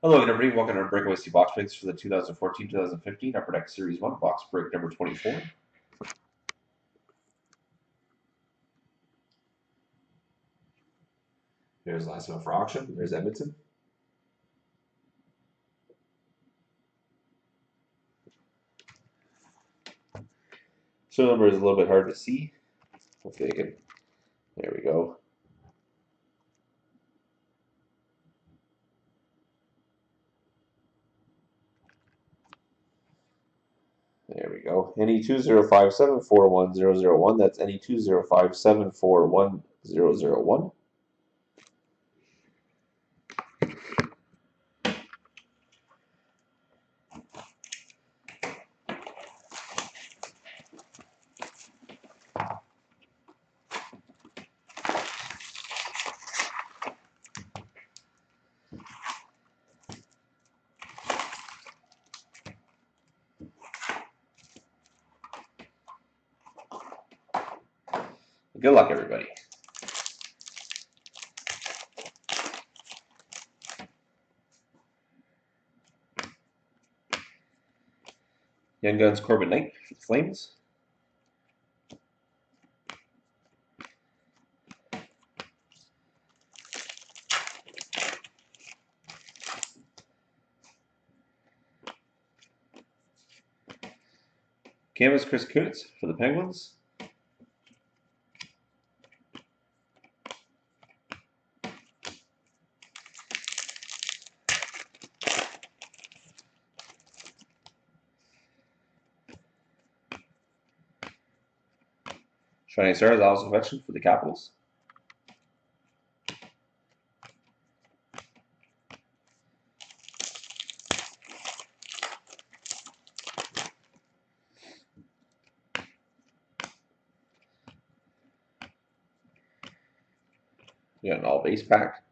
Hello again, everybody. Welcome to our Breakaway C box breaks for the 2014-2015 Upper Deck Series 1 box break number 24. Here's the last one for auction. There's Edmonton. So number is a little bit hard to see. Hopefully I can. There we go. There we go. NE205741001. That's NE205741001. Good luck, everybody. Young Guns Corbin Knight for the Flames. Canvas Chris Kunitz for the Penguins. Shining Stars Alex Ovechkin for the Capitals. We got an all base pack.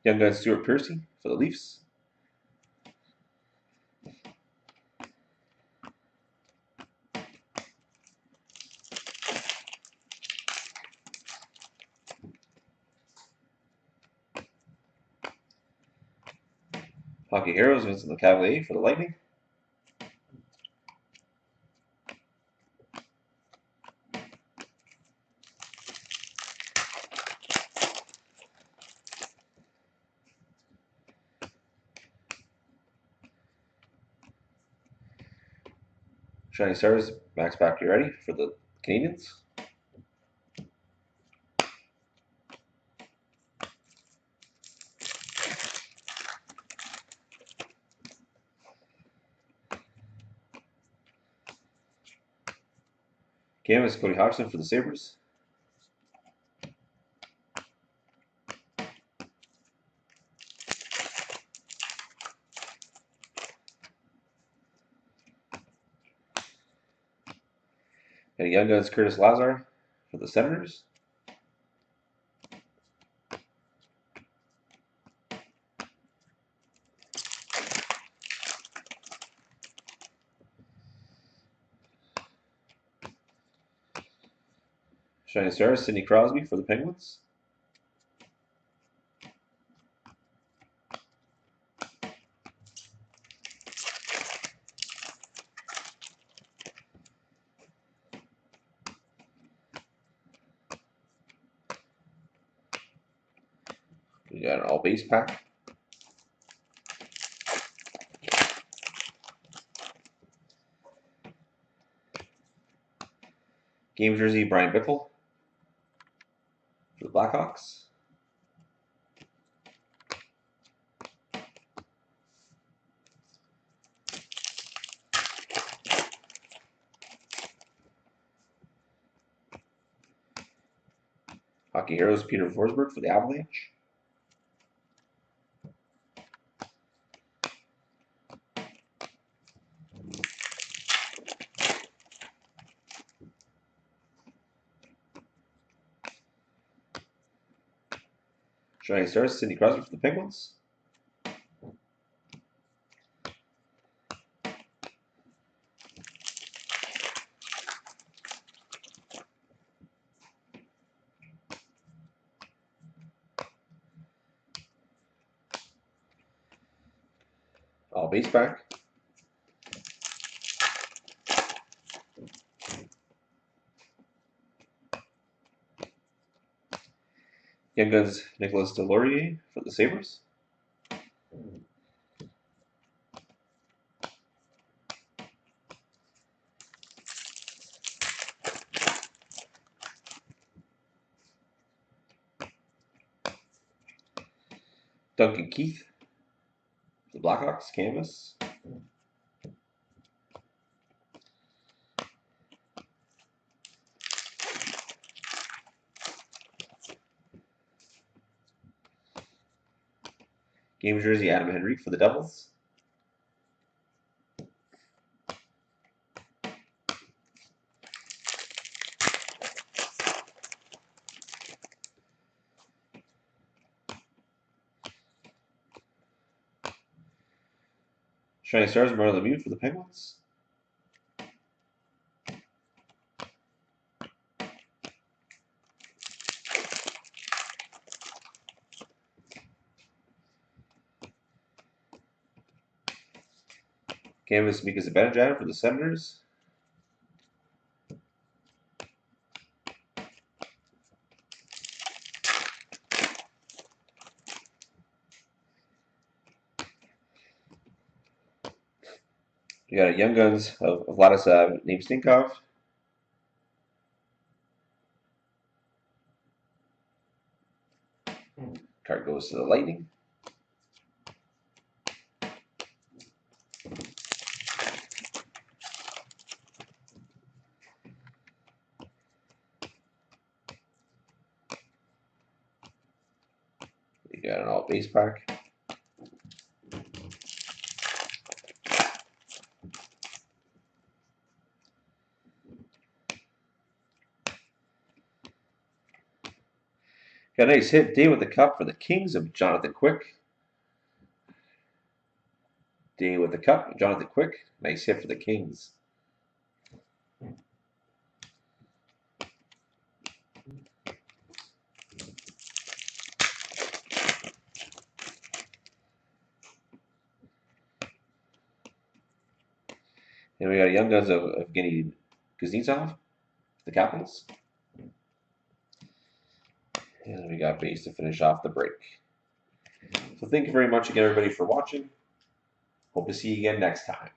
Young Guns Stuart Piercy for the Leafs. Hockey Heroes Vincent Lecavalier for the Lightning. Shining Stars Max Pacioretty for the Canadiens. Canvas Cody Hodgson for the Sabres. And Young Guns Curtis Lazar for the Senators. Shining Stars Sidney Crosby for the Penguins. We got an all base pack. Game jersey Brian Bickle for the Blackhawks. Hockey Heroes Peter Forsberg for the Avalanche. Shining Stars Sidney Crosby for the Penguins. All base pack. Young Guns Nicholas Delorier for the Sabres. Duncan Keith for the Blackhawks, canvas. Game jersey, Adam Henrique for the Devils. Shining Stars, Mario Lemieux for the Penguins. Canvas, Mika Zibanejad for the Senators. We got a Young Guns of Vladislav Namestnikov. Card goes to the Lightning. We got an all base pack. Got a nice hit day with the cup for the Kings of Jonathan Quick. Day with the cup, Jonathan Quick. Nice hit for the Kings. And we got a Young Guns of Evgeny Kuznetsov, the Capitals. And we got base to finish off the break. So thank you very much again, everybody, for watching. Hope to see you again next time.